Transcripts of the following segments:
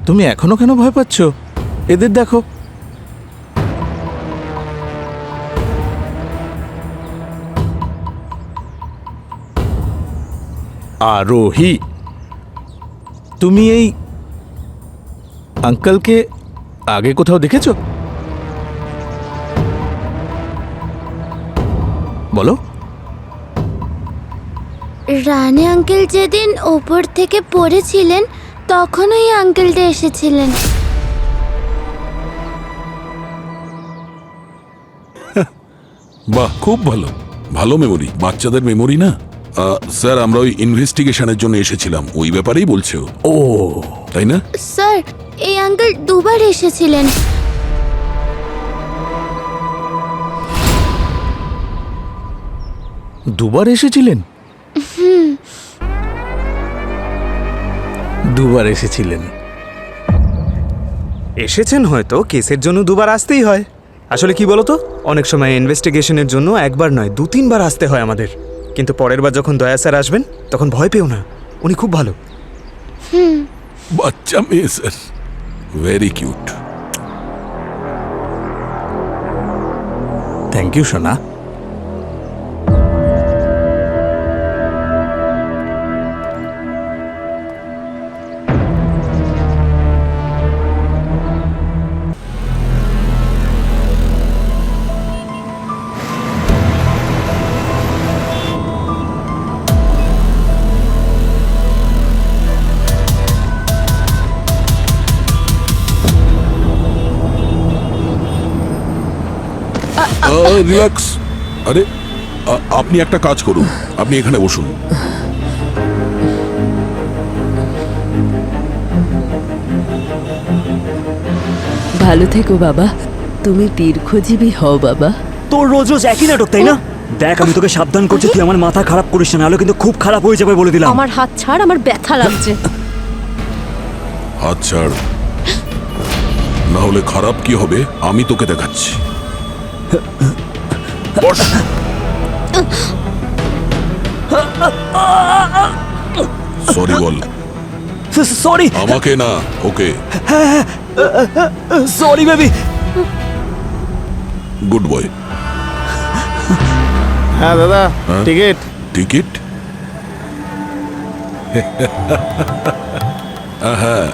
তুমি এখনো কেন ভয় পাচ্ছ? এদের দেখো। আরোহী, তুমি এই আঙ্কেলকে আগে কোথাও দেখেছো? বলো। রানে আঙ্কেল যেদিন ওপর থেকে পড়েছিলেন তখন ওই আঙ্কেলটা এসেছিলেন। বাহ, খুব ভালো। ভালো মেমোরি, বাচ্চাদের মেমোরি না। স্যার, আমরা ওই ইনভেস্টিগেশনের জন্য এসেছিলাম, ওই ব্যাপারেই বলছে ও। ও, তাই না? স্যার, এই আঙ্কেল দুবার এসেছিলেন। দুবার এসেছিলেন? দুবার এসেছিলেন। এসেছেন হয়তো, কেসের জন্য দুবার আসতেই হয়। আসলে কি বলতো, অনেক সময় ইনভেস্টিগেশনের জন্য একবার নয় 2-3 বার আসতে হয় আমাদের। কিন্তু পরের বার যখন দয়া স্যার আসবেন তখন ভয় পেও না, উনি খুব ভালো। বাচ্চা মেয়ে sir, very cute. Thank you সোনা। রিল্যাক্স। আরে, আপনি একটা কাজ করুন, আপনি এখানে বসুন। ভালো থেকো বাবা, তুমি দীর্ঘজীবী হও বাবা। তোর রোজ রোজ একই নাটক, তাই না? দেখ, আমি তোকে সাবধান করছি, তুই আমার মাথা খারাপ করিস না, নাহলে কিন্তু খুব খারাপ হয়ে যাবে বলে দিলাম। আমার হাত ছাড়, আমার ব্যথা লাগছে। হাত ছাড়, না হলে খারাপ কি হবে আমি তোকে দেখাচ্ছি। বস। সরি বল। সরি। আমাকে না, okay. Sorry baby. Good boy. হ্যাঁ দাদা, টিকিট। টিকিট? হ্যাঁ,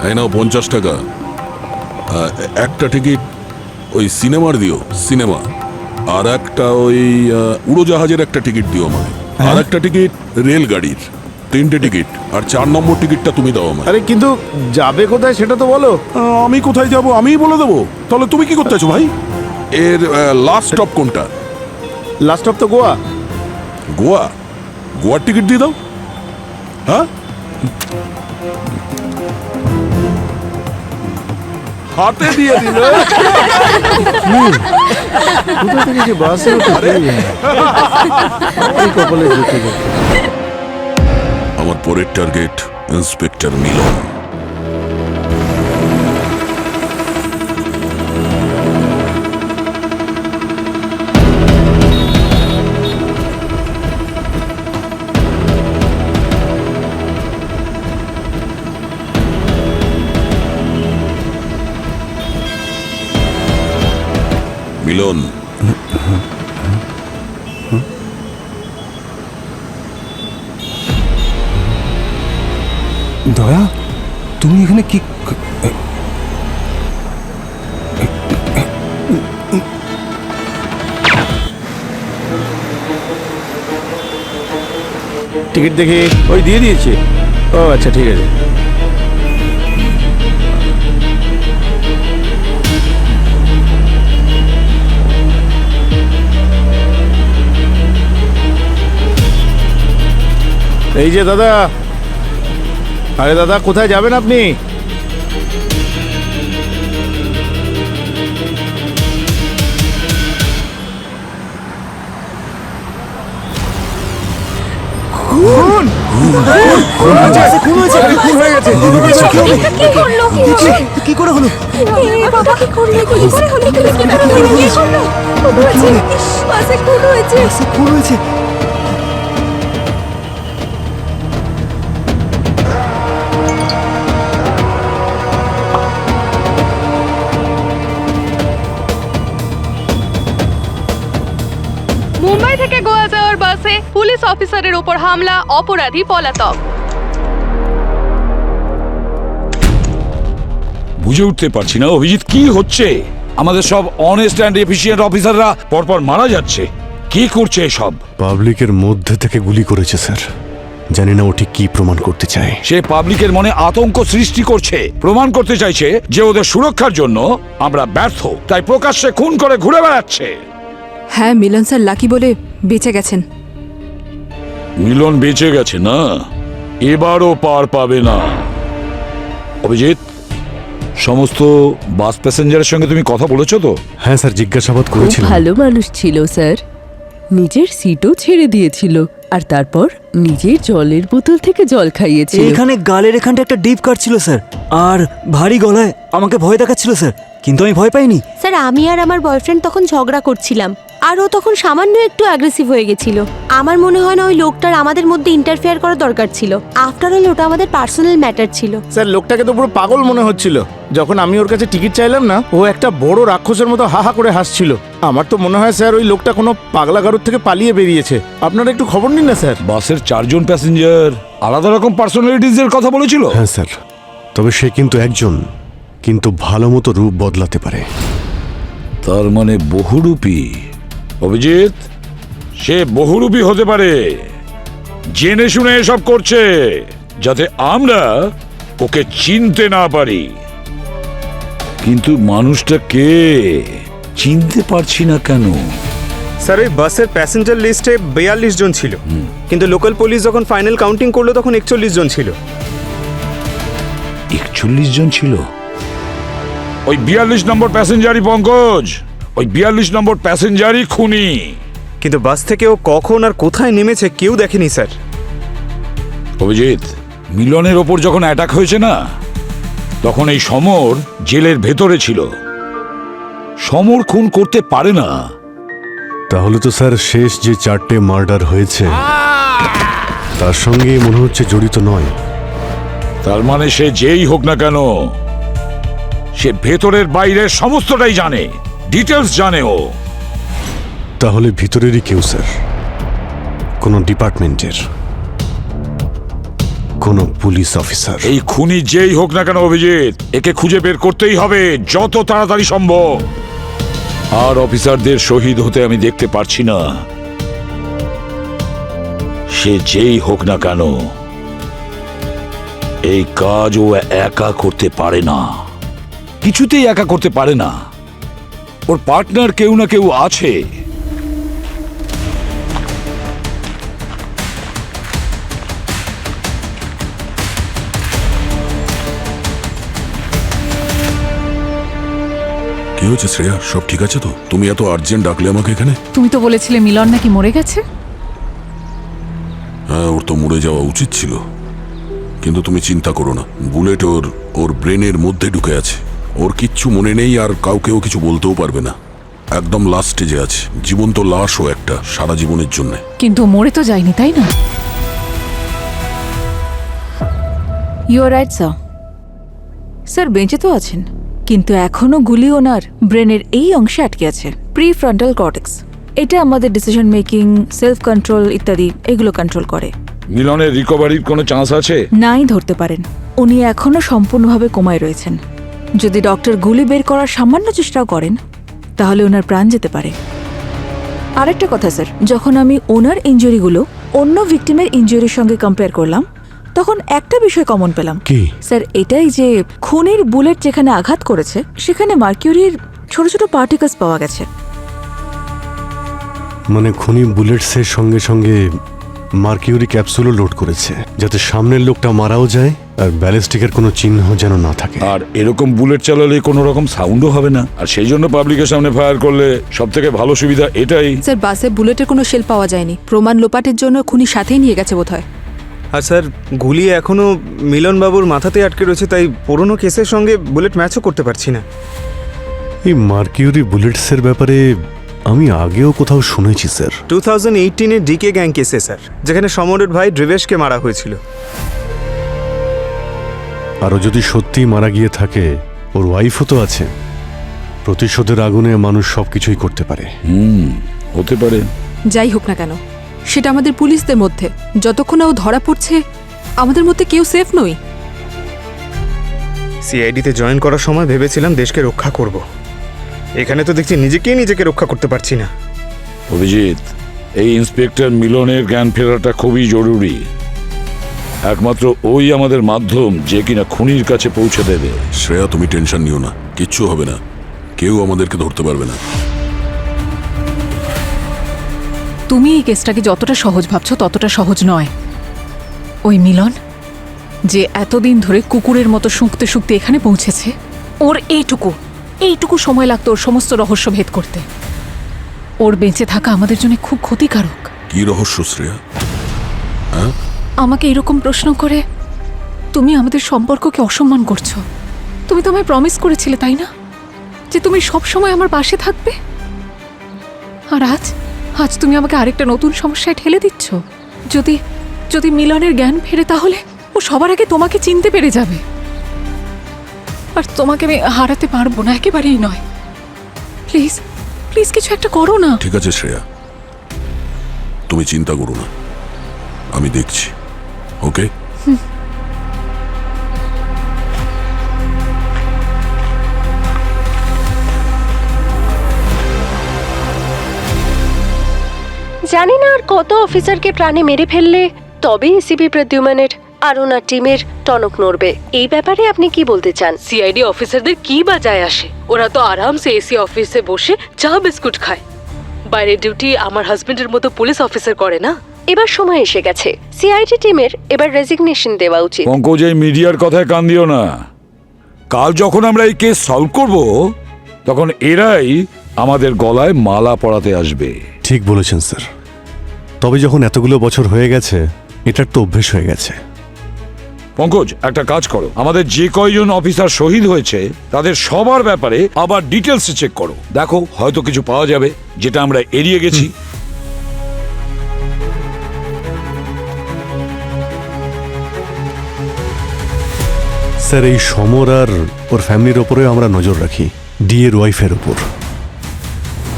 এই নাও 50 টাকা। একটা টিকিট ওই সিনেমার দিও, সিনেমা। আর একটা ওই উড়োজাহাজের একটা টিকিট দিও আমাকে। আর একটা টিকিট রেলগাড়ির। 3টে টিকিট। আর 4 নম্বর টিকিটটা তুমি দাও আমাকে। আরে কিন্তু যাবে কোথায় সেটা তো বলো। আমি কোথায় যাব আমিই বলে দেবো। তাহলে তুমি কি করতে আছো ভাই? এর লাস্ট স্টপ কোনটা? লাস্ট স্টপ তো গোয়া। গোয়া? গোয়ার টিকিট দিয়ে দাও। হ্যাঁ, হাতে দিয়ে দিল। কোথা থেকে যে বাসে কপালে জুটে গেল। আমার পরের টার্গেট ইন্সপেক্টর মিলন। মিলন, দয়া, তুমি এখানে কি? টিকিট দেখি। ওই দিয়ে দিয়েছি। ও আচ্ছা, ঠিক আছে। এই যে দাদা। আরে দাদা, কোথায় যাবেন আপনি? খুন! খুন হয়েছে! খুন হয়ে গেছে! কি করে হলো? বাবা কি করলো? কি করে হলো? কি করলো? বাসে খুন হয়েছে। খুন হয়েছে? অফিসারের ওপর হামলা, অপরাধী পলাতক। বুঝে উঠতে পারছি না অভিজিৎ, কি হচ্ছে? আমাদের সব অনেস্ট অ্যান্ড এফিশিয়েন্ট অফিসাররা পরপর মারা যাচ্ছে। কি করছে এসব? পাবলিকের মধ্যে থেকে গুলি করেছে স্যার। জানি না ওটি কি প্রমাণ করতে চায়। সে পাবলিকের মনে আতঙ্ক সৃষ্টি করছে, প্রমাণ করতে চাইছে যে ওদের সুরক্ষার জন্য আমরা ব্যর্থ, তাই প্রকাশ্যে খুন করে ঘুরে বেড়াচ্ছে। হ্যাঁ, মিলন স্যার লাকি বলে বেঁচে গেছেন। মিলন বেঁচে গেছে না, এবারও পার পাবে না। অভিজিৎ, সমস্ত বাস প্যাসেঞ্জারের সঙ্গে তুমি কথা বলেছো তো? হ্যাঁ স্যার, জিজ্ঞাসাবাদ করেছিলাম। ভালো মানুষ ছিল স্যার, নিজের সিটও ছেড়ে দিয়েছিল, আর তারপর নিজের জলের বোতল থেকে জল খাইয়েছিল। এখানে গালের এখানটা একটা ডিপ কাটছিল স্যার, আর ভারী গলায় আমাকে ভয় দেখাচ্ছিল স্যার, কিন্তু আমি ভয় পাইনি। স্যার, আমি আর আমার বয়ফ্রেন্ড তখন ঝগড়া করছিলাম, আর ও তখন সামান্য একটু অ্যাগ্রেসিভ হয়ে গেছিল। আমার মনে হয় না ওই লোকটার আমাদের মধ্যে ইন্টারফেয়ার করা দরকার ছিল। আফটার অল ওটা আমাদের পার্সোনাল ম্যাটার ছিল। স্যার, লোকটাকে তো পুরো পাগল মনে হচ্ছিল। যখন আমি ওর কাছে টিকিট চাইলাম না, ও একটা বড় রাক্ষসের মতো হা হা করে হাসছিল। আমার তো মনে হয় স্যার ওই লোকটা কোনো পাগলা গারুর থেকে পালিয়ে বেরিয়েছে। আপনারা একটু খবর নিন না স্যার। বাসের 4 জন প্যাসেঞ্জার আলাদা রকম পার্সোনালিটিজের কথা বলেছিল। হ্যাঁ স্যার, তবে সে কিন্তু একজন, কিন্তু ভালো মতো রূপ বদলাতে পারে। তার মানে বহুরূপী। অভিজিৎ, সে বহুরূপী হতে পারে, জেনে শুনে এসব করছে যাতে আমরা ওকে চিনতে না পারি। কিন্তু মানুষটা কে চিনতে পারছি না কেন? স্যার, ওই বাসের প্যাসেঞ্জার লিস্টে 42 জন ছিল, কিন্তু লোকাল পুলিশ যখন ফাইনাল কাউন্টিং করলো তখন 41 জন ছিল। 41 জন ছিল? ওই 42 নম্বর প্যাসেঞ্জারই পঙ্কজ, ওই 42 নম্বর প্যাসেঞ্জারই খুনি। কিন্তু বাস থেকে ও কখন আর কোথায় নেমেছে কেউ দেখেনি স্যার। অভিজিৎ, মিলনের ওপর যখন অ্যাটাক হয়েছে না, তখন এই সমর জেলের ভেতরে ছিল। সমর খুন করতে পারে না। তাহলে তো স্যার শেষ যে 4টে মার্ডার হয়েছে তার সঙ্গে মনে হচ্ছে জড়িত নয়। তার মানে সে যেই হোক না কেন, সে ভেতরের বাইরের সমস্তটাই জানে, ডিটেলস জানে ও। তাহলে ভিতরেরই কেউ স্যার, কোনো ডিপার্টমেন্টের, কোনো পুলিশ অফিসার। এই খুনি যেই হোক না কেন অভিজিৎ, একে খুঁজে বের করতেই হবে যত তাড়াতাড়ি সম্ভব। আর অফিসারদের শহীদ হতে আমি দেখতে পারছি না। সে যেই হোক না কেন, এই কাজ ও একা করতে পারে না, কিছুতেই একা করতে পারে না। ওর পার্টনার কেউ না কেউ আছে। কি হয়েছে শ্রেয়া? সব ঠিক আছে তো? তুমি এত আর্জেন্ট ডাকলে আমাকে এখানে? তুমি তো বলেছিলে মিলন নাকি মরে গেছে। হ্যাঁ, ওর তো মরে যাওয়া উচিত ছিল, কিন্তু তুমি চিন্তা করো না, বুলেট ওর ব্রেনের মধ্যে ঢুকে আছে। ওর কিচ্ছু মনে নেই, আর কাউকেও কিছু বলতেও পারবে না। একদম লাস্ট স্টেজে আছে, জীবন্ত লাশও একটা, সারা জীবনের জন্য। কিন্তু মরে তো যায়নি, তাই না? You are right sir. Sir বেঁচে তো আছেন, কিন্তু এখনো গুলি ওনার ব্রেনের এই অংশে আটকে আছে, প্রিফ্রন্টাল কর্টেক্স। এটা আমাদের ডিসিশন মেকিং, সেলফ কন্ট্রোল ইত্যাদি এগুলো কন্ট্রোল করে। মিলনের রিকভারির কোনো চান্স আছে? নাই ধরতে পারেন, উনি এখনো সম্পূর্ণভাবে কোমায় রয়েছেন। যদি ডক্টর গুলি বের করার সামান্য চেষ্টাও করেন, তাহলে ওনার প্রাণ যেতে পারে। আরেকটা কথা স্যার, যখন আমি ওনার ইনজুরিগুলো অন্য ভিকটিমের ইনজুরির সঙ্গে কম্পেয়ার করলাম, তখন একটা বিষয় কমন পেলাম। কি স্যার? এটাই যে খুনির বুলেট যেখানে আঘাত করেছে সেখানে মার্কিউরির ছোট ছোট পার্টিকেলস পাওয়া গেছে। মানে খুনি বুলেটসের সঙ্গে সঙ্গে মার্কিউরি ক্যাপসুলও লোড করেছে, যাতে সামনের লোকটা মারাও যায় আর ব্যালিস্টিকের কোনো চিহ্ন যেন না থাকে। আর এরকম বুলেট চালালে কোনো রকম সাউন্ডও হবে না, আর সেই জন্য পাবলিকের সামনে ফায়ার করলে সব থেকে ভালো সুবিধা এটাই। স্যার, বাসে বুলেটের কোনো শেল পাওয়া যায়নি, প্রমাণ লোপাটের জন্য খুনি সাথেই নিয়ে গেছে বোধহয়। আর স্যার, গুলি এখনো মিলনবাবুর মাথাতে আটকে রয়েছে, তাই পুরনো কেসের সঙ্গে বুলেট ম্যাচও করতে পারছি না। এই মার্কিউরি বুলেটসের ব্যাপারে আমি আগেও কোথাও শুনেছি স্যার। 2018-এ ডিকে গ্যাং কেসে স্যার, যেখানে সমরের ভাই ড্রিবেশকে মারা হয়েছিল। আরও যদি সত্যিই মারা গিয়ে থাকে, ওর ওয়াইফও তো আছে। প্রতিশোধের আগুনে মানুষ সবকিছুই করতে পারে। হতে পারে। যাই হোক না কেন, সেটা আমাদের পুলিশদের মধ্যে। যতক্ষণ না ও ধরা পড়ছে আমাদের মধ্যে কেউ সেফ নই। সিআইডিতে জয়েন করার সময় ভেবেছিলাম দেশকে রক্ষা করব। এখানে তো দেখছি নিজেকে রক্ষা করতে পারছি না। অভিজিৎ, এই ইন্সপেক্টর মিলনের জ্ঞান ফেরাটা খুবই জরুরি। একমাত্র ওই আমাদের মাধ্যম যে কিনা খুনির কাছে পৌঁছে দেবে। শ্রেয়া, তুমি টেনশন নিও না, কিচ্ছু হবে না, কেউ আমাদেরকে ধরতে পারবে না। তুমি এই কেসটাকে যতটা সহজ ভাবছো ততটা সহজ নয়। ওই মিলন যে এতদিন ধরে কুকুরের মতো শুঁকতে শুঁকতে এখানে পৌঁছেছে, ওর এইটুকু সময় লাগতো ওর সমস্ত রহস্য ভেদ করতে। ওর বেঁচে থাকা আমাদের জন্য খুব ক্ষতিকারক। কি রহস্য শ্রেয়া? আমাকে এরকম প্রশ্ন করে তুমি আমাদের সম্পর্ককে অসম্মান করছো। তুমি তো আমায় প্রমিস করেছিলে, তাই না, যে তুমি সব সময় আমার পাশে থাকবে? আর আজ তুমি আমাকে আরেকটা নতুন সমস্যায় ঠেলে দিচ্ছ। যদি মিলনের জ্ঞান ফেরে তাহলে ও সবার আগে তোমাকে চিনতে পেরে যাবে, আর তোমাকে আমি হারাতে পারবো না, একেবারেই নয়। প্লিজ প্লিজ কিছু একটা করো না। ঠিক আছে শ্রেয়া, তুমি চিন্তা করো না, আমি দেখছি। ওকে? জানি না আর কত অফিসারকে প্রাণে মেরে ফেললে তবে এসিপি প্রদ্যুম্নের আর ওনার টিমের টনক নড়বে। এই ব্যাপারে আপনি কি বলতে চান? সিআইডি অফিসারদের কি বা যায় আসে? ওরা তো আরামসে এসি অফিসে বসে চা বিস্কুট খায়। বাইরের ডিউটি আমার হাজবেন্ডের মতো পুলিশ অফিসার করে না। এবার সময় এসে গেছে, সিআইডি টিমের এবার রেজিগনেশন দেওয়া উচিত। পঙ্কজ, এই মিডিয়ার কথায় কান দিও না। কাল যখন আমরা এই কেস সলভ করব তখন এরাই আমাদের গলায় মালা পরাতে আসবে। ঠিক বলেছেন স্যার, তবে যখন এতগুলো বছর হয়ে গেছে এটার তো অভ্যেস হয়ে গেছে। পঙ্কজ, একটা কাজ করো, আমাদের যে কয়জন অফিসার শহীদ হয়েছে তাদের সবার ব্যাপারে আবার ডিটেলস চেক করো। দেখো, হয়তো কিছু পাওয়া যাবে যেটা আমরা এড়িয়ে গেছি। স্যার, এই সমর আর ওর ফ্যামিলির ওপরেও আমরা নজর রাখি, ডিএর ওয়াইফের ওপর।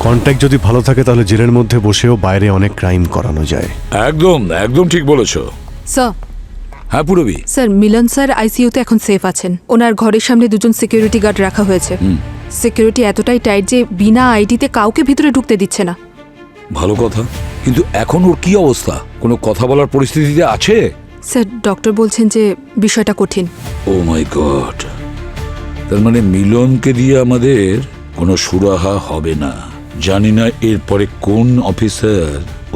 কন্ট্যাক্ট যদি ভালো থাকে তাহলে জেলের মধ্যে বসেও বাইরে অনেক ক্রাইম করানো যায়। একদম একদম ঠিক বলেছো। স্যার, হ্যাঁ পুরবি। স্যার মিলন স্যার আইসিইউতে এখন সেফ আছেন। ওনার ঘরের সামনে দুজন সিকিউরিটি গার্ড রাখা হয়েছে। সিকিউরিটি এতটাই টাইট যে বিনা আইডিতে কাউকে ভিতরে ঢুকতে দিচ্ছে না। ভালো কথা, কিন্তু এখন ওর কি অবস্থা? কোনো কথা বলার পরিস্থিতিতে আছে? স্যার, ডক্টর বলছেন যে বিষয়টা কঠিন। ও মাই গড, তার মানে মিলনকে দিয়ে আমাদের কোনো সুরাহা হবে না। জানি না এরপরে কোন অফিসার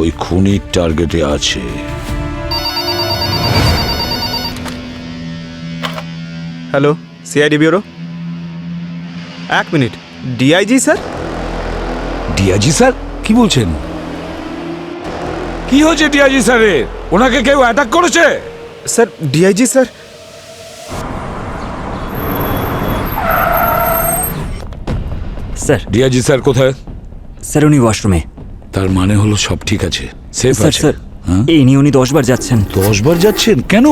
ওই খুনির টার্গেটে আছে। Hello, CID bureau. এক minute, DIG sir? DIG sir? কি বলছেন? কি হয়েছে ডিআইজি স্যারের? ওনাকে কেউ অ্যাটাক করেছে? Sir, DIG sir. Sir, DIG sir কোথায়? স্যার উনি ওয়াশরুমে। তার মানে হলো সব ঠিক আছে, সেফ স্যার আছে। স্যার, হ্যাঁ? এই নিয়ে উনি 10 বার যাচ্ছেন। 10 বার যাচ্ছেন কেন?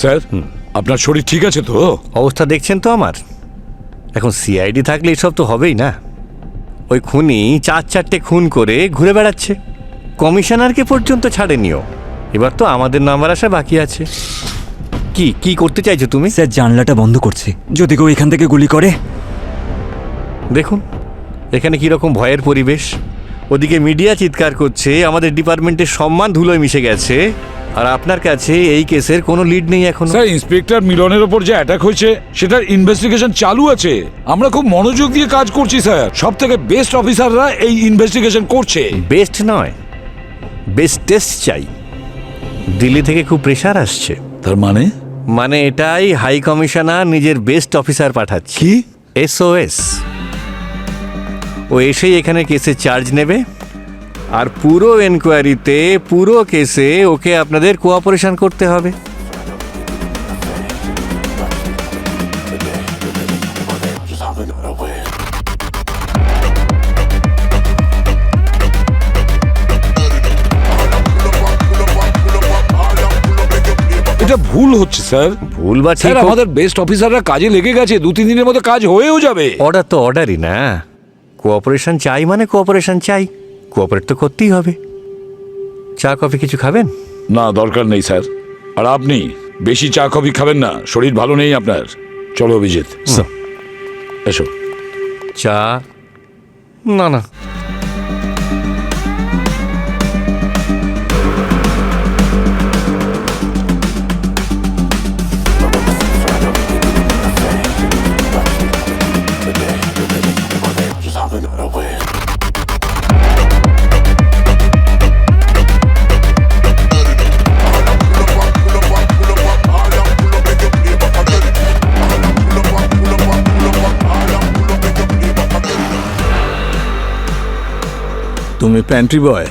স্যার, আপনার শরীর ঠিক আছে তো? অবস্থা দেখছেন তো আমার। এখন সিআইডি থাকলে এসব তো হবেই না। ওই খুনি 4-4টে খুন করে ঘুরে বেড়াচ্ছে, কমিশনারকে পর্যন্ত ছাড়েনিও। এবার তো আমাদের নাম্বার আসা বাকি আছে। কি কি করতে চাইছো তুমি? স্যার, জানলাটা বন্ধ করছে, যদি কেউ এখান থেকে গুলি করে। দেখুন এখানে কীরকম ভয়ের পরিবেশ। ওদিকে মিডিয়া চিৎকার করছে আমাদের ডিপার্টমেন্টের সম্মান ধুলোয় মিশে গেছে, আর আপনার কাছে এই কেসের কোনো লিড নেই এখন। স্যার, ইন্সপেক্টর মিলনের ওপর যে অ্যাটাক হয়েছে সেটার ইনভেস্টিগেশন চালু আছে। আমরা খুব মনোযোগ দিয়ে কাজ করছি স্যার। সব থেকে বেস্ট অফিসাররা এই ইনভেস্টিগেশন করছে। বেস্ট নয়, বেস্টেস্ট চাই। দিল্লি থেকে খুব প্রেশার আসছে। তার মানে? মানে এটাই হাই কমিশনার নিজের বেস্ট অফিসার পাঠাচ্ছে। কি? SOS। ও এসেই এখানে কেসে চার্জ নেবে, আর পুরো এনকোয়ারিতে পুরো কেসে ওকে আপনাদের কোঅপারেশন করতে হবে। এটা এটা ভুল হচ্ছে স্যার। ভুল বা ঠিক স্যার আমাদের বেস্ট অফিসাররা কাজে লেগে গেছে, 2-3 দিনের মধ্যে কাজ হয়েও যাবে। অর্ডার তো অর্ডারই না, কোঅপারেশন চাই মানে কোঅপারেশন চাই, কোঅপারেট তো করতেই হবে। চা কফি কিছু খাবেন? না দরকার নেই স্যার। আর আপনি বেশি চা কফি খাবেন না, শরীর ভালো নেই আপনার। চলো অভিজিৎ, এসো। চা না না, তুমি প্যান্ট্রি বয়,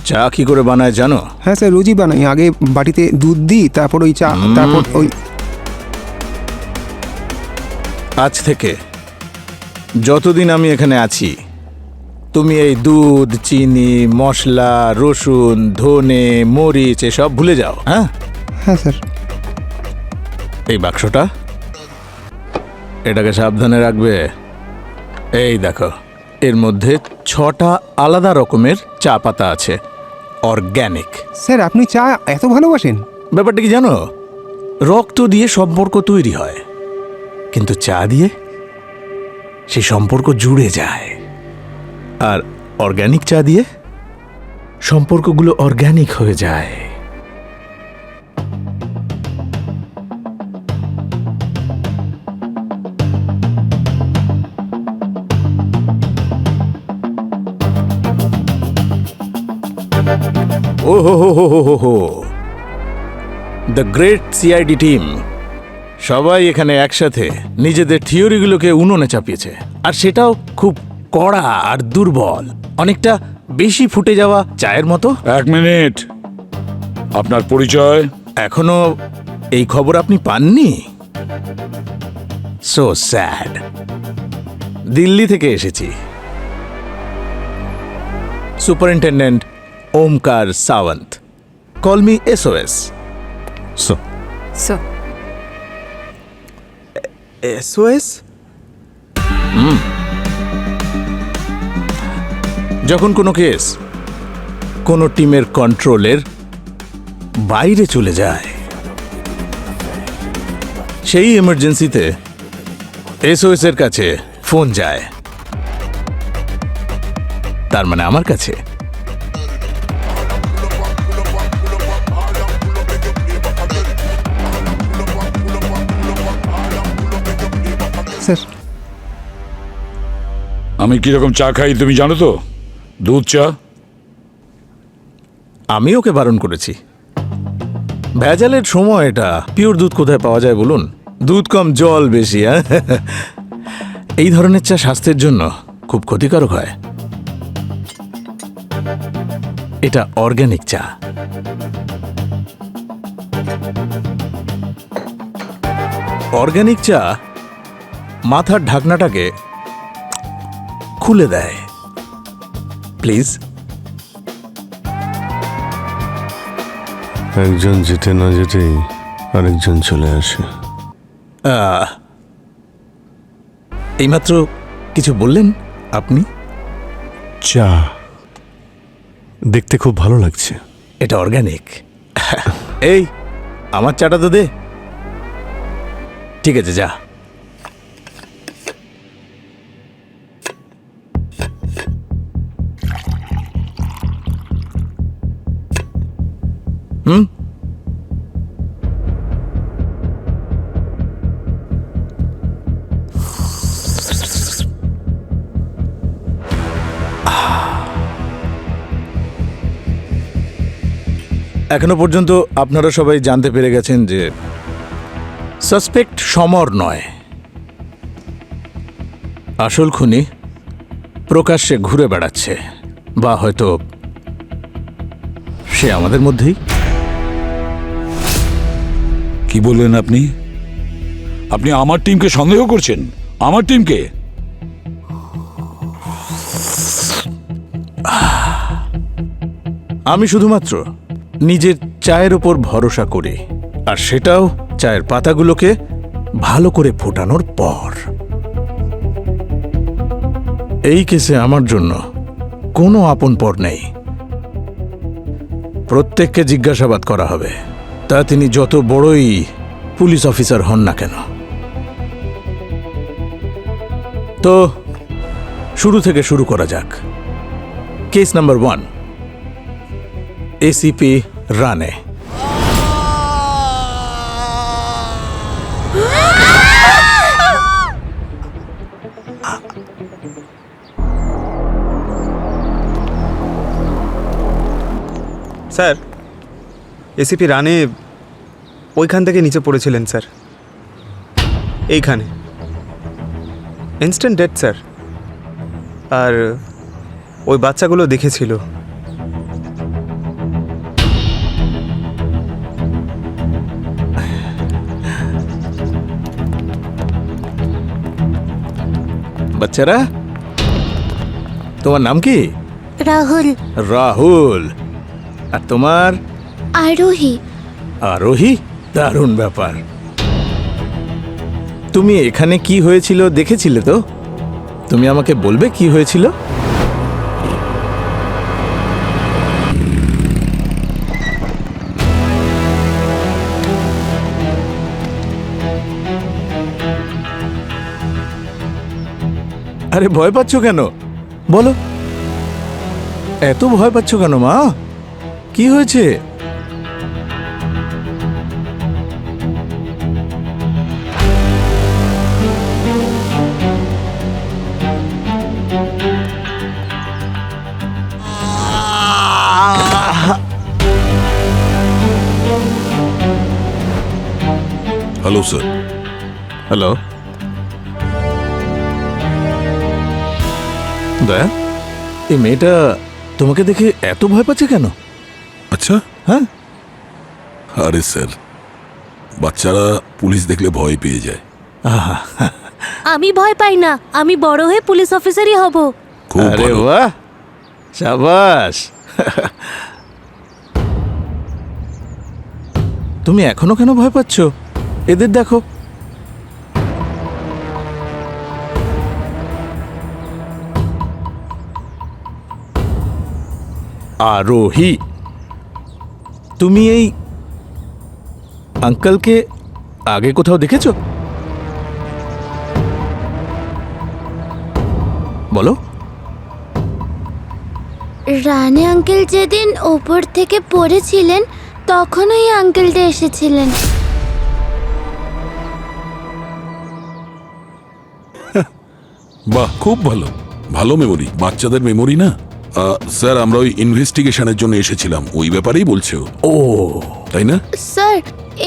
চা কি করে বানায় জানো? হ্যাঁ স্যার, রোজই বানাই। আগে বাটিতে দুধ দিই, তারপর ওই চা, তারপর ওই। আজ থেকে যতদিন আমি এখানে আছি, তুমি এই দুধ, চিনি, মশলা, রসুন, ধনে, মরিচ এসব ভুলে যাও। হ্যাঁ হ্যাঁ স্যার। এই বাক্সটা, এটাকে সাবধানে রাখবে। এই দেখো, এর মধ্যে 6টা আলাদা রকমের চা পাতা আছে, অর্গ্যানিক। স্যার আপনি চা এত ভালোবাসেন? ব্যাপারটা কি জানো, রক্ত দিয়ে সম্পর্ক তৈরি হয়, কিন্তু চা দিয়ে সেই সম্পর্ক জুড়ে যায়। আর অর্গ্যানিক চা দিয়ে সম্পর্কগুলো অর্গ্যানিক হয়ে যায়। ও হো হো হো হো হো, দ্য গ্রেট সিআইডি টিম সবাই এখানে একসাথে নিজেদের থিওরিগুলোকে উনুনে চাপিয়েছে, আর সেটাও খুব কড়া আর দুর্বল, অনেকটা বেশি ফুটে যাওয়া চায়ের মতো। 1 মিনিট, আপনার পরিচয়? এখনো এই খবর আপনি পাননি? So sad. দিল্লি থেকে এসেছি, superintendent Omkar Sawant. Call me SOS। SOS? যখন কোনো কেস কোনো টিমের কন্ট্রোলের বাইরে চলে যায়, সেই এমার্জেন্সিতে SOS এর কাছে ফোন যায়, তার মানে আমার কাছে। স্যার আমি কিরকম চা খাই তুমি জানো তো? দুধ চা। আমি ওকে বারণ করেছি। ভেজালের সময় এটা, পিওর দুধ কোথায় পাওয়া যায় বলুন? দুধ কম, জল বেশি। এই ধরনের চা স্বাস্থ্যের জন্য খুব ক্ষতিকারক হয়। এটা অর্গ্যানিক চা। অর্গ্যানিক চা মাথার ঢাকনাটাকে খুলে দেয়। প্লিজ। একজন যেতে না যেতেই আরেকজন চলে আসে। এইমাত্র কিছু বললেন আপনি? চা দেখতে খুব ভালো লাগছে। এটা অর্গ্যানিক। এই আমার চাটা তো দে। ঠিক আছে, যা। এখনো পর্যন্ত আপনারা সবাই জানতে পেরে গেছেন যে সাসপেক্ট সমর নয়, আসল খুনি প্রকাশ্যে ঘুরে বেড়াচ্ছে, বা হয়তো সে আমাদের মধ্যেই। কি বললেন আপনি? আপনি আমার টিমকে সন্দেহ করছেন? আমার টিমকে? আমি শুধুমাত্র নিজের চায়ের ওপর ভরসা করি, আর সেটাও চায়ের পাতাগুলোকে ভালো করে ফোটানোর পর। এই কেসে আমার জন্য কোনো আপন পর নেই। প্রত্যেককে জিজ্ঞাসাবাদ করা হবে, তা তিনি যত বড়ই পুলিশ অফিসার হন না কেন। তো শুরু থেকে শুরু করা যাক। কেস নাম্বার 1, এসিপি রানে। স্যার, এসিপি রানে ওইখান থেকে নিচে পড়েছিলেন স্যার, এইখানে। Instant death sir. আর ওই বাচ্চাগুলো দেখেছিল। বাচ্চারা, তোমার নাম কি? রাহুল। রাহুল। আর তোমার? আরোহী। আরোহী? দারুণ ব্যাপার। তুমি এখানে কি হয়েছিল দেখেছিলে তো? তুমি আমাকে বলবে কি হয়েছিল? আরে ভয় পাচ্ছ কেন? বলো, এত ভয় পাচ্ছ কেন মা? কি হয়েছে? Hello sir. হ্যালো দয়া, এই মেয়েটা তোমাকে দেখে এত ভয় পাচ্ছে কেন? আচ্ছা, হ্যাঁ। আরে স্যার, বাচ্চারা পুলিশ দেখলে ভয় পেয়ে যায়। আমি ভয় পাই না, আমি বড় হয়ে পুলিশ অফিসারই হব। খুব আরে ভালো। বাহ, শাবাশ। তুমি এখনো কেন ভয় পাচ্ছ? এদের দেখো। আরোহী, তুমি এই আঙ্কেলকে আগে কোথাও দেখেছো? বলো। রানে আঙ্কেল যেদিন ওপর থেকে পড়েছিলেন তখন ওই আঙ্কেলটা এসেছিলেন। বাহ, খুব ভালো। ভালো মেমোরি, বাচ্চাদের মেমোরি না। স্যার, আমরা ওই ইনভেস্টিগেশনের জন্য এসেছিলাম, ওই ব্যাপারেই বলছে ও। ও তাই না? স্যার,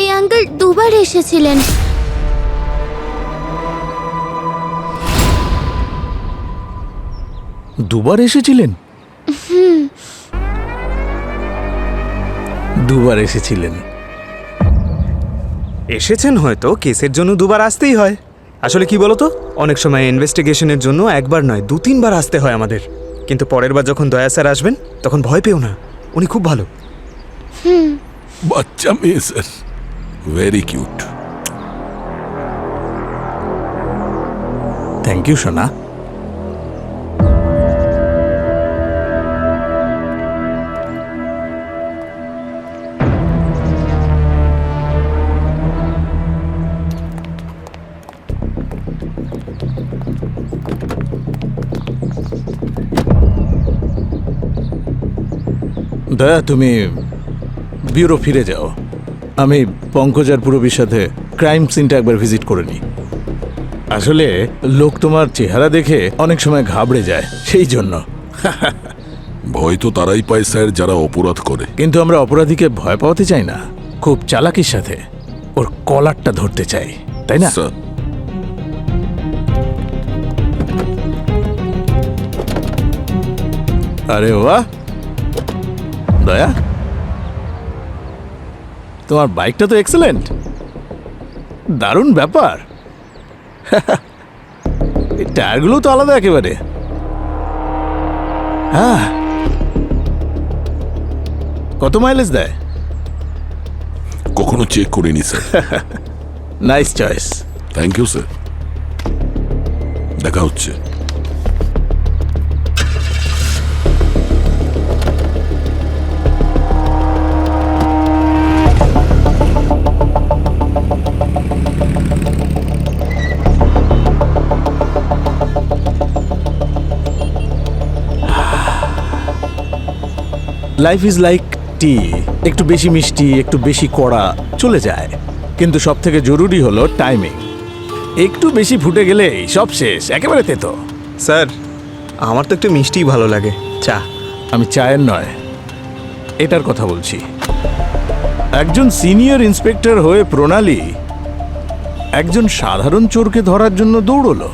এই আঙ্কেল দুবার এসেছিলেন। দুবার এসেছিলেন? দুবার এসেছিলেন। এসেছেন হয়তো, কেসের জন্য দুবার আসতেই হয়। আসলে কি বলতো, অনেক সময় ইনভেস্টিগেশনের জন্য একবার নয় 2-3 বার আসতে হয় আমাদের। কিন্তু পরের বার যখন দয়া স্যার আসবেন তখন ভয় পেও না, উনি খুব ভালো। বাচ্চা মেয়ে sir, very cute. Thank you সোনা। দয়া, তুমি ব্যুরো ফিরে যাও। আমি পঙ্কজ আর পুরবীর সাথে ক্রাইম সিনটা একবার ভিজিট করে নিই। আসলে লোক তোমার চেহারা দেখে অনেক সময় ঘাবড়ে যায়, সেই জন্য। ভয় তো তারাই পায় স্যার যারা অপরাধ করে। কিন্তু আমরা অপরাধীকে ভয় পাওয়াতে চাই না, খুব চালাকির সাথে ওর কলারটা ধরতে চাই, তাই না? স্যার, আরে বাহ দয়া, তোমার বাইকটা তো এক্সেলেন্ট, দারুণ ব্যাপার। এই টায়ারগুলো তো আলাদা একেবারে। হ্যাঁ, কত মাইলেজ দেয়? কখনো চেক করিনি sir. Nice choice. Thank you sir, দেখা হচ্ছে। লাইফ ইজ লাইক টি, একটু বেশি মিষ্টি একটু বেশি কড়া চলে যায়, কিন্তু সব থেকে জরুরি হলো টাইমিং। একটু বেশি ফুটে গেলেই সব শেষ, একেবারে তেতো। স্যার আমার তো একটু মিষ্টিই ভালো লাগে, চা। আমি চায়ের নয়, এটার কথা বলছি। একজন সিনিয়র ইন্সপেক্টর হয়ে প্রণালী একজন সাধারণ চোরকে ধরার জন্য দৌড়লো।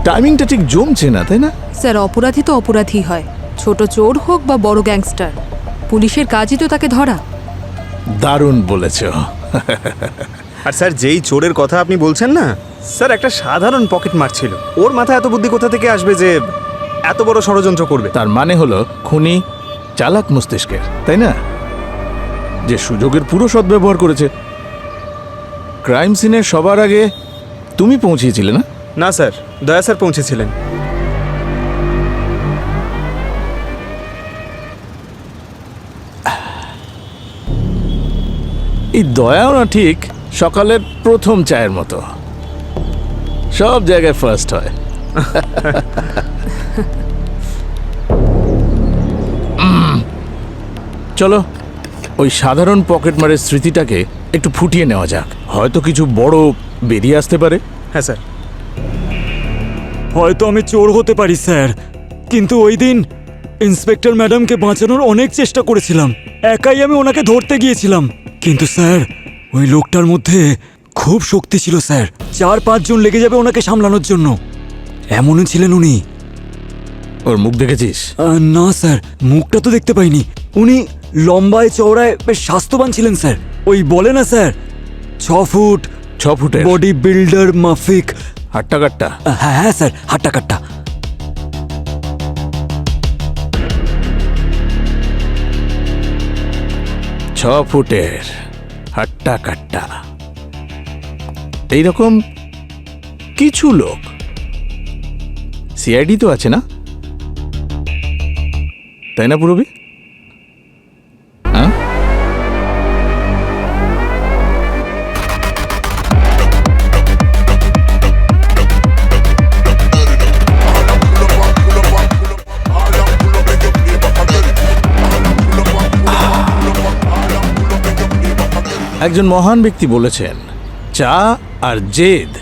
টাইমিংটা ঠিক জমছে না, তাই না? স্যার অপরাধী তো অপরাধী হয়, ছোট চোর হোক বা বড় গ্যাংস্টার, পুলিশের কাজই তো তাকে ধরা। দারুণ বলেছ। আর স্যার যেই চোরের কথা আপনি বলছেন না, স্যার একটা সাধারণ পকেট মারছিল, ওর মাথায় এত বুদ্ধি কোথা থেকে আসবে যে এত বড় ষড়যন্ত্র করবে? তার মানে হলো খুনি চালাক মস্তিষ্কের, তাই না? যে সুযোগের পুরো সদ্ব্যবহার করেছে। ক্রাইম সিনের সবার আগে তুমি পৌঁছিয়েছিলে না? না স্যার, দয়া স্যার পৌঁছেছিলেন। এই দয়াও না ঠিক সকালের প্রথম চায়ের মতো, সব জায়গায় ফার্স্ট হয়। চলো ওই সাধারণ পকেটমারের স্মৃতিটাকে একটু ফুটিয়ে নেওয়া যাক, হয়তো কিছু বড় বেরিয়ে আসতে পারে। হ্যাঁ স্যার। হয়তো আমি চোর হতে পারি স্যার, কিন্তু ওই দিন ইন্সপেক্টর ম্যাডামকে বাঁচানোর অনেক চেষ্টা করেছিলাম, একাই আমি ওনাকে ধরতে গিয়েছিলাম। কিন্তু স্যার ওই লোকটার মধ্যে খুব শক্তি ছিল স্যার, 4-5 জন লেগে যাবে ওনাকে সামলানোর জন্য, এমনই ছিলেন উনি। ওর মুখ দেখেছিস? না স্যার, মুখটা তো দেখতে পাইনি। উনি লম্বায় চওড়ায় বেশ স্বাস্থ্যবান ছিলেন স্যার, ওই বলে না স্যার 6 ফুট 6 ফুটের বডি বিল্ডার মাফিক। হাট্টা কাট্টা? হ্যাঁ স্যার, হাট্টা কাট্টা। 6 ফুটের হাট্টা কাট্টা, এইরকম কিছু লোক সিআইডি তো আছে না, তাই না পুরবি? হ্যাঁ, একজন মহান ব্যক্তি বলেছেন, চা আর জেদ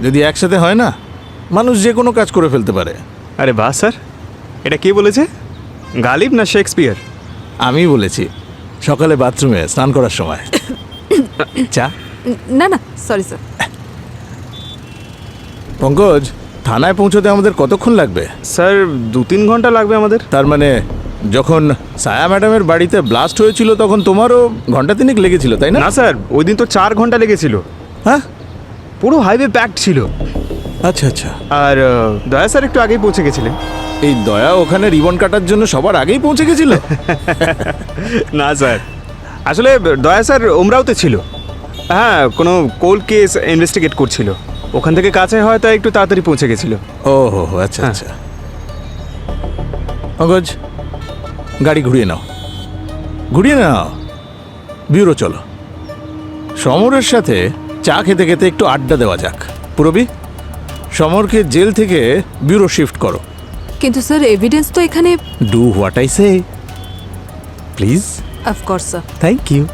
যদি একসাথে হয় না, মানুষ যে কোনো কাজ করে ফেলতে পারে। আরে বাহ স্যার, এটা কে বলেছে? গালিব না শেক্সপিয়ার? আমি বলেছি, সকালে বাথরুমে স্নান করার সময়। চা? না না, সরি স্যার। পঙ্কজ, থানায় পৌঁছতে আমাদের কতক্ষণ লাগবে? স্যার 2-3 ঘন্টা লাগবে আমাদের। তার মানে যখন সায়া ম্যাডামের বাড়িতে ব্লাস্ট হয়েছিল তখন তোমারও ঘন্টা 3 লেগেছিল, তাই না? না স্যার, ওই দিন তো 4 ঘন্টা লেগেছিল। হ্যাঁ, পুরো হাইওয়ে প্যাকড ছিল। আচ্ছা আচ্ছা। আর দয়া স্যার একটু আগেই পৌঁছে গেছিলেন। এই দয়া ওখানে রিবন কাটার জন্য সবার আগেই পৌঁছে গেছিল? না স্যার, আসলে দয়া স্যার ওমরাওতে ছিল। হ্যাঁ, কোনো কোল্ড কেস ইনভেস্টিগেট করছিল, ওখান থেকে কাছে হয় তাই একটু তাড়াতাড়ি পৌঁছে গেছিল। ও হো, আচ্ছা আচ্ছা। পঙ্কজ, গাড়ি ঘুরিয়ে নাও, ঘুরিয়ে নাও। ব্যুরো চলো, সমরের সাথে চা খেতে খেতে একটু আড্ডা দেওয়া যাক। পুরবি, সমরকে জেল থেকে ব্যুরো শিফট করো। কিন্তু স্যার এভিডেন্স তো এখানে। Do what I say please. Of course sir. Thank you.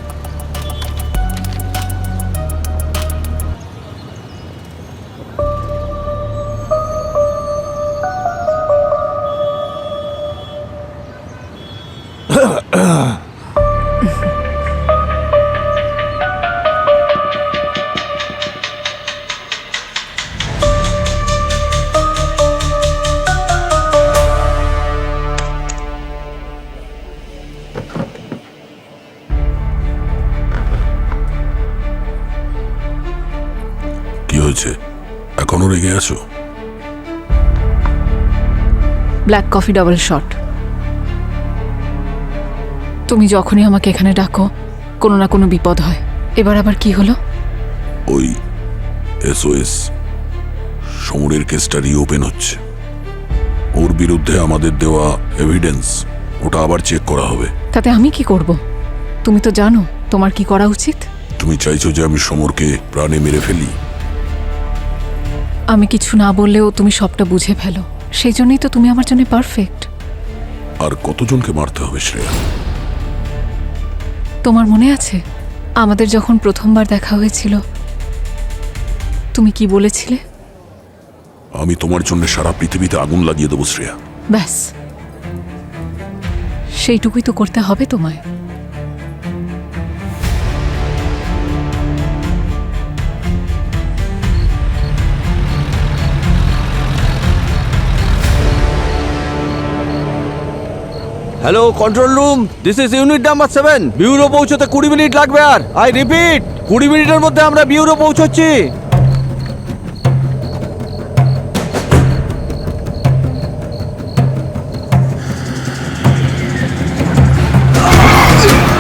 কি হয়েছে, এখনো রেগে আছো? Black coffee double shot. তুমি যখনই আমাকে এখানে ডাকো কোনো না কোনো বিপদ হয়। এবার আবার কি হলো? ওই এসওএস সমরের কেসটা রিওপেন হচ্ছে। ওর বিরুদ্ধে আমাদের দেওয়া এভিডেন্স ওটা আবার চেক করা হবে। তাতে আমি কি করব? তুমি তো জানো তোমার কি করা উচিত। তুমি চাইছো যে আমি সমরকে প্রাণে মেরে ফেলি? আমি কিছু না বললেও তুমি সবটা বুঝে ফেলো, সেই জন্যই তো তুমি আমার জন্য পারফেক্ট। আর কতজনকে মারতে হবে শ্রেয়া? তোমার মনে আছে আমাদের যখন প্রথমবার দেখা হয়েছিল তুমি কি বলেছিলে? আমি তোমার জন্য সারা পৃথিবীতে আগুন লাগিয়ে দেবো শ্রেয়া। ব্যাস সেইটুকুই তো করতে হবে তোমায়। Hello control room, this is unit number 7। Bureau পৌঁছতে 20 মিনিট লাগবে। আর আই রিপিট 20 মিনিটের মধ্যে আমরা বিউরো পৌঁছচ্ছি।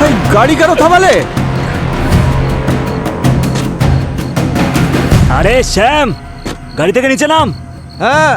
এই গাড়ি কেন থামালে? আরে শ্যাম, গাড়ি থেকে নিচে নাম। হ্যাঁ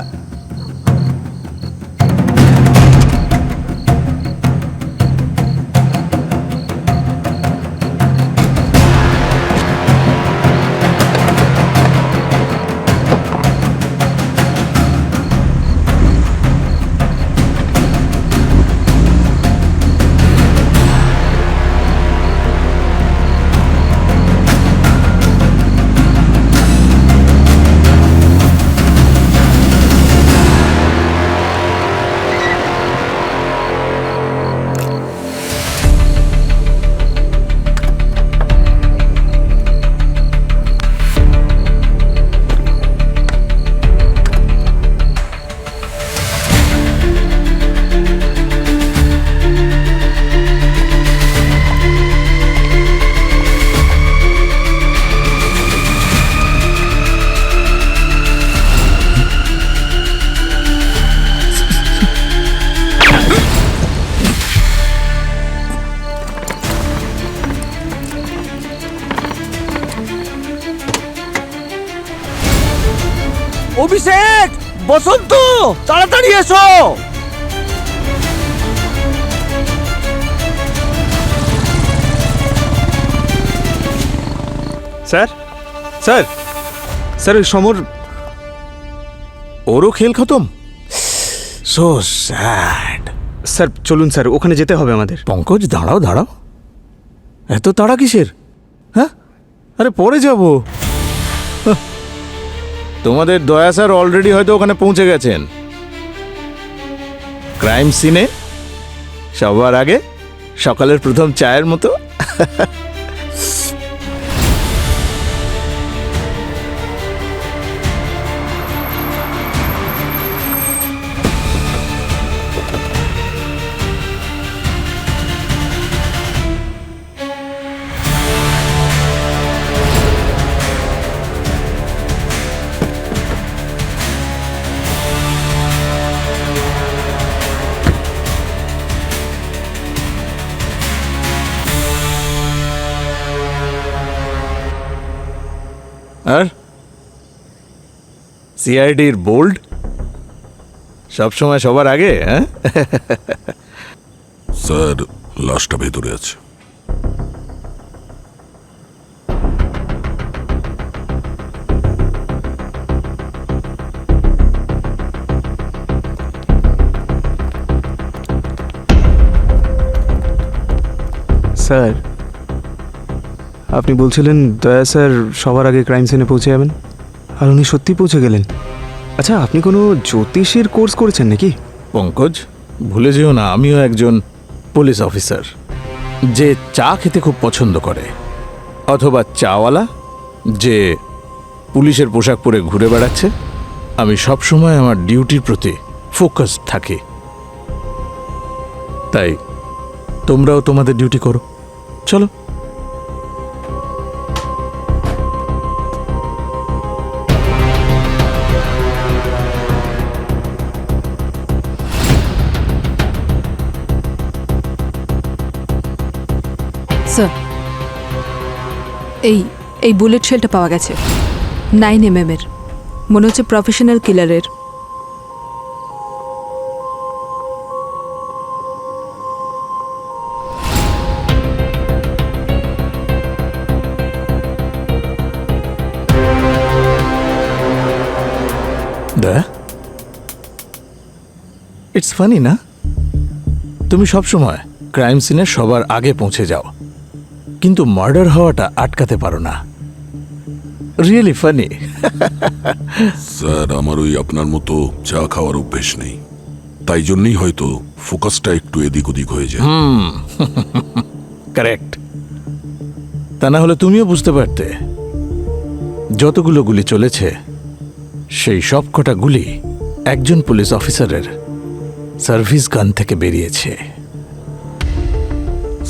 অভিষেক, বসন্ত, তাড়াতাড়ি এসো। স্যার স্যার স্যার ওই সমর, ওরও খেল খতম। So sad. স্যার চলুন স্যার, ওখানে যেতে হবে আমাদের। পঙ্কজ দাঁড়াও দাঁড়াও, এত তাড়া কিসের? হ্যাঁ, আরে পরে যাব। তোমাদের দয়া স্যার অলরেডি হয়তো ওখানে পৌঁছে গেছেন। ক্রাইম সিনে সবার আগে সকালের প্রথম চায়ের মতো। আর সিআইডির বোল্ড সবসময় সবার আগে। হ্যাঁ স্যার, লাশটা ভেতরে আছে। স্যার আপনি বলছিলেন দয়া স্যার সবার আগে ক্রাইম সিনে পৌঁছে যাবেন, আর উনি সত্যি পৌঁছে গেলেন। আচ্ছা, আপনি কোনো জ্যোতিষীর কোর্স করেছেন নাকি? পঙ্কজ, ভুলে যেও না আমিও একজন পুলিশ অফিসার যে চা খেতে খুব পছন্দ করে, অথবা চাওয়ালা যে পুলিশের পোশাক পরে ঘুরে বেড়াচ্ছে। আমি সবসময় আমার ডিউটির প্রতি ফোকাস থাকি। তাই তোমরাও তোমাদের ডিউটি করো। চলো। স্যার এই এই বুলেট শেলটা পাওয়া গেছে 9mm এর, মনে হচ্ছে প্রফেশনাল কিলারের। ইটস ফানি না, তুমি সবসময় ক্রাইম সিনে সবার আগে পৌঁছে যাও, কিন্তু মার্ডার হওয়াটা আটকাতে পারো না। Really funny. স্যার আমার ওই আপনার মতো চা খাওয়ার অভ্যেস নেই, তাই জন্যই হয়তো ফোকাসটা একটু এদিক ওদিক হয়ে যায়। কারেক্ট। তা না হলে তুমিও বুঝতে পারতে যতগুলো গুলি চলেছে সেই সব কটা গুলি একজন পুলিশ অফিসারের সার্ভিস গান থেকে বেরিয়েছে।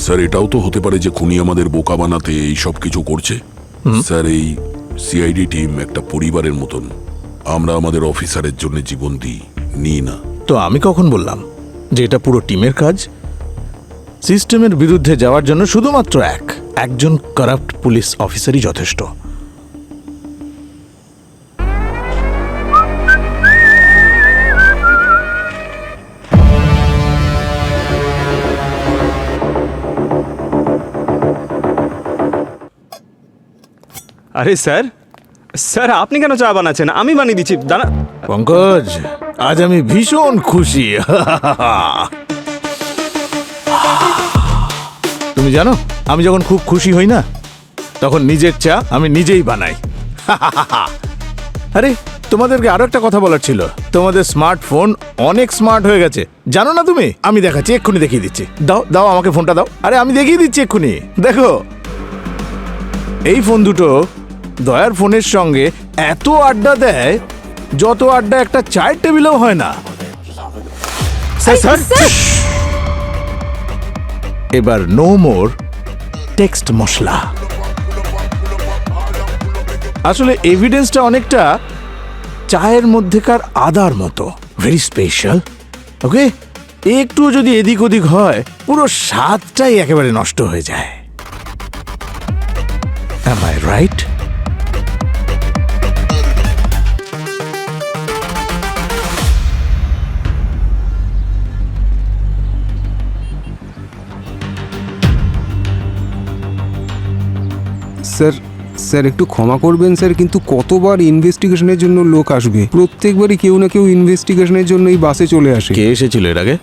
স্যার এটাও তো হতে পারে যে খুনি আমাদের বোকা বানাতে এই সব কিছু করছে। স্যার এই সিআইডি টিম একটা পরিবারের মতন, আমরা আমাদের অফিসারের জন্য জীবন নিই না। তো আমি কখন বললাম যে এটা পুরো টিমের কাজ? সিস্টেমের বিরুদ্ধে যাওয়ার জন্য শুধুমাত্র একজন কারাপ্ট পুলিশ অফিসারই যথেষ্ট। আরে স্যার, স্যার আপনি কেন চা বানাচ্ছেন? আমি বানিয়ে দিচ্ছি, দাঁড়া। পঙ্কজ, আজ আমি ভীষণ খুশি। তুমি জানো, আমি যখন খুব খুশি হই না, তখন নিজের চা আমি নিজেই বানাই। আরে তোমাদেরকে আরো একটা কথা বলার ছিল, তোমাদের স্মার্টফোন অনেক স্মার্ট হয়ে গেছে, জানো না তুমি? আমি দেখাচ্ছি, এক্ষুনি দেখিয়ে দিচ্ছি। দাও দাও আমাকে ফোনটা দাও। আরে আমি দেখিয়ে দিচ্ছি এক্ষুনি, দেখো। এই ফোন দুটো দয়ার ফোনের সঙ্গে এত আড্ডা দেয় যত আড্ডা একটা চায়ের টেবিলেও হয় না। এবার নো মোর টেক্সট মশলা। আসলে এভিডেন্সটা অনেকটা চায়ের মধ্যেকার আদার মতো, ভেরি স্পেশাল। ওকে, একটু যদি এদিক ওদিক হয় পুরো স্বাদটাই একেবারে নষ্ট হয়ে যায়। Am I right? Sir sir একটু ক্ষমা করবেন স্যার, কিন্তু কতবার ইনভেস্টিগেশনের জন্য লোক আসবে? প্রত্যেকবারই কেউ না কেউ ইনভেস্টিগেশনের জন্য এই বাসে চলে আসে। কে এসেছিল এর আগে?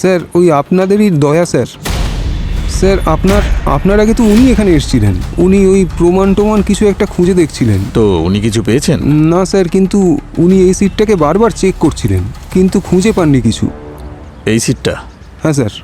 স্যার ওই আপনাদেরই দয়া স্যার। স্যার আপনার আগে তো উনি এখানে এসেছিলেন, উনি ওই প্রমাণ কিছু একটা খুঁজে দেখছিলেন। তো উনি কিছু পেয়েছেন? না স্যার, কিন্তু উনি এই সিটটাকে বারবার চেক করছিলেন, কিন্তু খুঁজে পাননি কিছু। এই সিটটা? হ্যাঁ স্যার।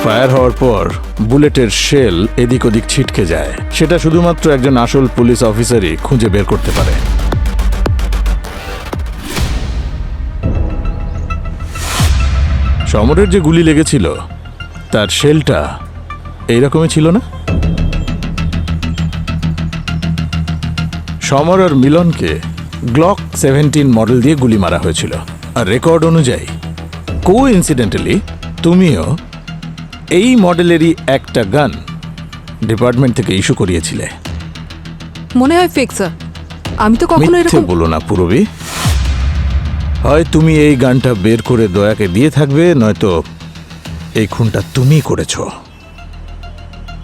ফায়ার হওয়ার পর বুলেটের শেল এদিক ওদিক ছিটকে যায়, সেটা শুধুমাত্র একজন আসল পুলিশ অফিসারই খুঁজে বের করতে পারে। সমরের যে গুলি লেগেছিল তার শেলটা এইরকমই ছিল না? সমর আর মিলনকে গ্লক 17 মডেল দিয়ে গুলি মারা হয়েছিল, আর রেকর্ড অনুযায়ী কোইন্সিডেন্টালি তুমিও এই মডেলেরই একটা গান ডিপার্টমেন্ট থেকে ইস্যু করিয়েছিলে। মনে হয় ফেক স্যার, আমি তো কখনো মিথ্যে এরকম। বলো না পূরবী, হয় তুমি এই গানটা বের করে দয়াকে দিয়ে থাকবে, নয়তো এই খুনটা তুমিই করেছো।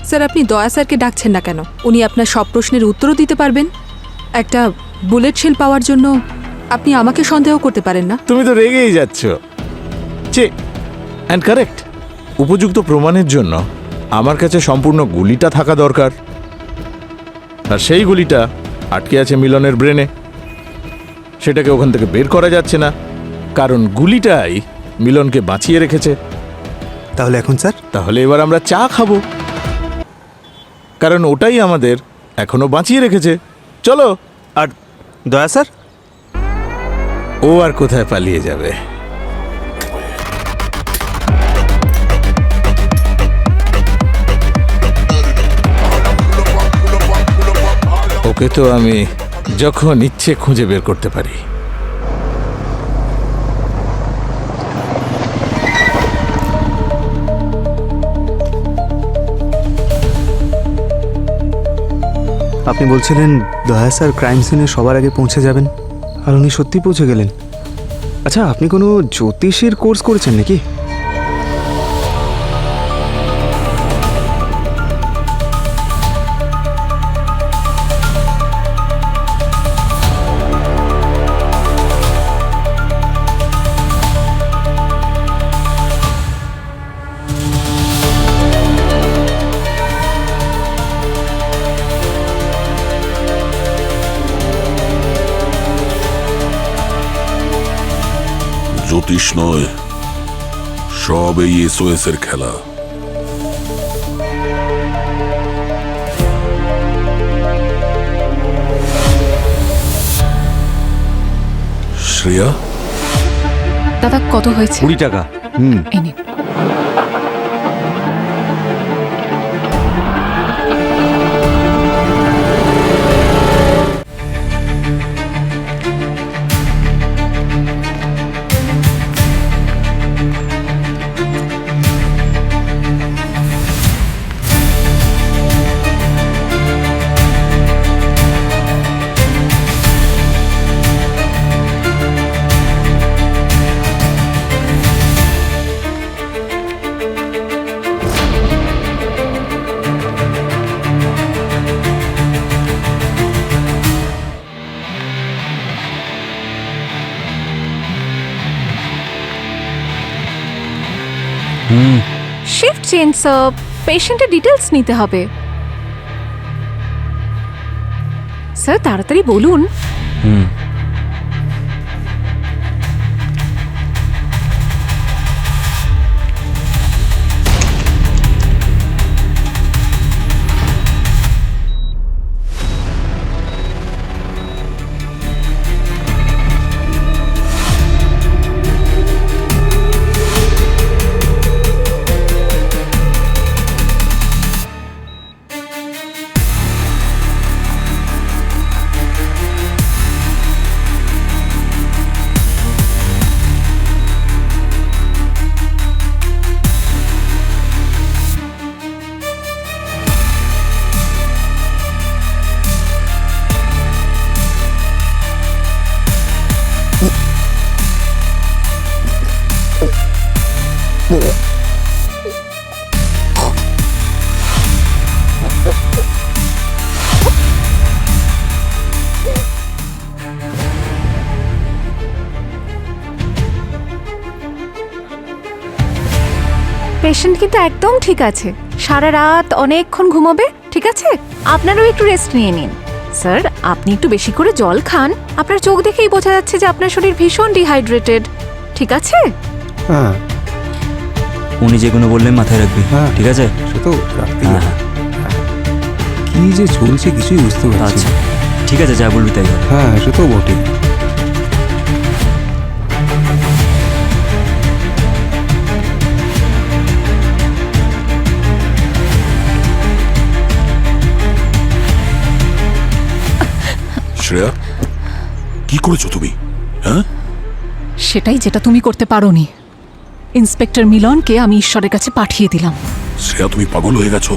স্যার আপনি দয়া স্যারকে ডাকছেন না কেন? উনি আপনার সব প্রশ্নের উত্তরও দিতে পারবেন। একটা বুলেট শেল পাওয়ার জন্য আপনি আমাকে সন্দেহ করতে পারেন না। তুমি তো রেগেই যাচ্ছ। চে অ্যান্ড কারেক্ট। উপযুক্ত প্রমাণের জন্য আমার কাছে সম্পূর্ণ গুলিটা থাকা দরকার, আর সেই গুলিটা আটকে আছে মিলনের ব্রেনে। সেটাকে ওখান থেকে বের করা যাচ্ছে না, কারণ গুলিটাই মিলনকে বাঁচিয়ে রেখেছে। তাহলে এখন স্যার? তাহলে এবার আমরা চা খাবো, কারণ ওটাই আমাদের এখনো বাঁচিয়ে রেখেছে। চলো। আর দয়া স্যার? ও আর কোথায় পালিয়ে যাবে? ওকে তো আমি যখন ইচ্ছে খুঁজে বের করতে পারি। আপনি বলছিলেন দয়া স্যার ক্রাইম সিনে সবার আগে পৌঁছে যাবেন, আর উনি সত্যি পৌঁছে গেলেন। আচ্ছা, আপনি কোনো জ্যোতিষের কোর্স করেছেন নাকি? জ্যোতিষ নয়, সব এই এসওএস এর খেলা। শ্রেয়া, দাদা কত হয়েছে? 20 টাকা। এই নিন। শিফট চেঞ্জ, পেশেন্টের ডিটেলস নিতে হবে। স্যার তাড়াতাড়ি বলুন। পেশেন্ট কিন্তু একদম ঠিক আছে, সারা রাত অনেকক্ষণ ঘুমোবে, ঠিক আছে? আপনারও একটু রেস্ট নিয়ে নিন। স্যার আপনি একটু বেশি করে জল খান, আপনার চোখ দেখেই বোঝা যাচ্ছে যে আপনার শরীর ভীষণ ডিহাইড্রেটেড, ঠিক আছে? হ্যাঁ, উনি যেগুলো বললেন মাথায় রাখবি, ঠিক আছে? সে তো রাখতেই হবে। কি যে চলছে কিছুই বুঝতে পারছি না। ঠিক আছে, যা বলবি তাই। হ্যাঁ, সে তো বটে। শ্রেয়া, কি করেছো তুমি? হ্যাঁ, সেটাই যেটা তুমি করতে পারোনি। ইন্সপেক্টর মিলনকে আমি ঈশ্বরের কাছে পাঠিয়ে দিলাম। শ্রেয়া তুমি পাগল হয়ে গেছো।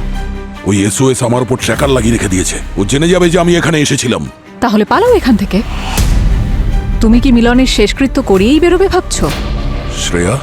ওই এসওএস আমার উপর ট্র্যাকার লাগিয়ে রেখে দিয়েছে। ও জেনে যাবে যে আমি এখানে এসেছিলাম। তাহলে পালাও এখান থেকে। তুমি কি মিলনের শেষকৃত্য করিয়েই বেরোবে ভাবছো? শ্রেয়া,